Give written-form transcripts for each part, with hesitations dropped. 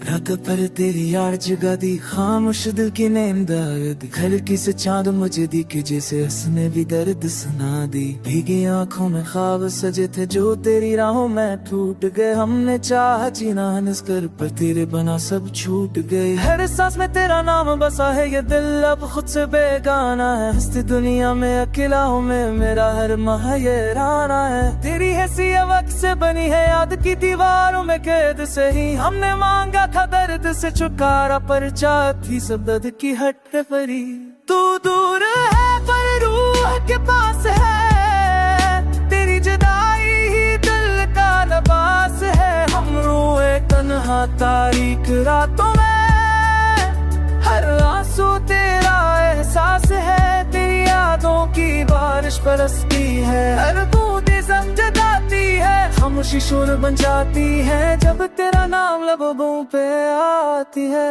रात पर तेरी यार जगा दी, खामोश दिल की नींद आयद, घर की से चांद मुझे दी कि जैसे उसने भी दर्द सुना दी। भीगी आंखों में ख्वाब सजे थे जो तेरी राहों में टूट गए। हमने चाह जीना निस्कर पर तेरे बना सब छूट गए। हर सांस में तेरा नाम बसा है, ये दिल अब खुद से बेगाना है। हंसती दुनिया में अकेला हूँ मैं, मेरा हर माह ये राना है। तेरी हैसियत वक्त से बनी है, याद की दीवारों में कैद से ही हमने मांगा था दर्द से छुटकारा, पर चाहती सब दर्द की हट परी। तू दूर है पर रूह के पास है, तेरी जुदाई ही दिल का लिबास है। हम रोए तन्हा तारीक रातों में, हर आंसू तेरा एहसास है। तेरी यादों की बारिश बरसती है, हर बूंद जम जगाती है। खामोशी शोर बन जाती है जब तेरा नाम लबों पे आती है।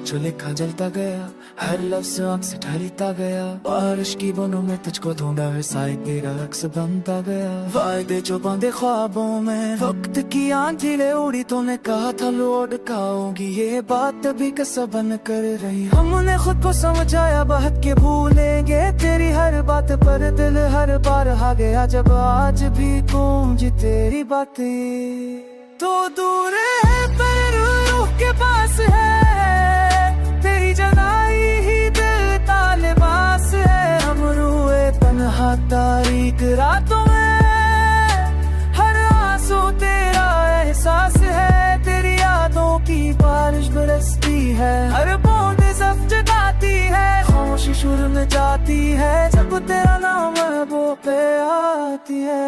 जो लिखा जलता गया, हर लफ्ज़ आँख से ढलता गया। बारिश की बूंदों में तुझको ढूंढा है, साए तेरा अक्स बनता गया। वायदे जो बांधे ख्वाबों में, वक्त की आंधियाँ उड़ी, तूने कहा था लौट आऊंगी। ये बात भी कसम बन कर रही। हमने खुद को समझाया बहुत के भूलेंगे तेरी हर बात, पर दिल हर बार आ गया जब आज भी गूंज तेरी बातें। तो दूर है पर रूह के पास है, तेरी जुदाई ही दिल का लिबास है। हम रोए तन्हा तारीक रातों में, हर आंसू तेरा एहसास है। तेरी यादों की बारिश बरसती है, हर बूंद सब जगाती है। खामोशी शुरू में जाती है जब तेरा नाम वो पे आती है।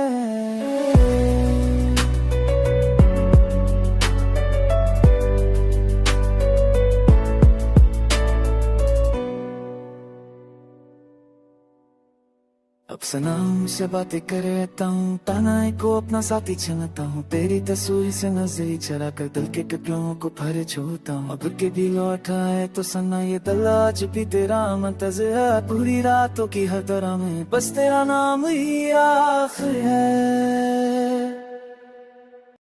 अब सनम से बातें कर रहता हूँ, तन्हाई को अपना साथी चुनता हूँ। तेरी तस्वीर से नजरी चला कर दिल के टुकड़ों को भरे छूता हूँ। अब के भी लौटा है तो सना ये दिल आज भी तेरा मुंतज़िर है। पूरी रातों की हर तरह में बस तेरा नाम ही आखिर है।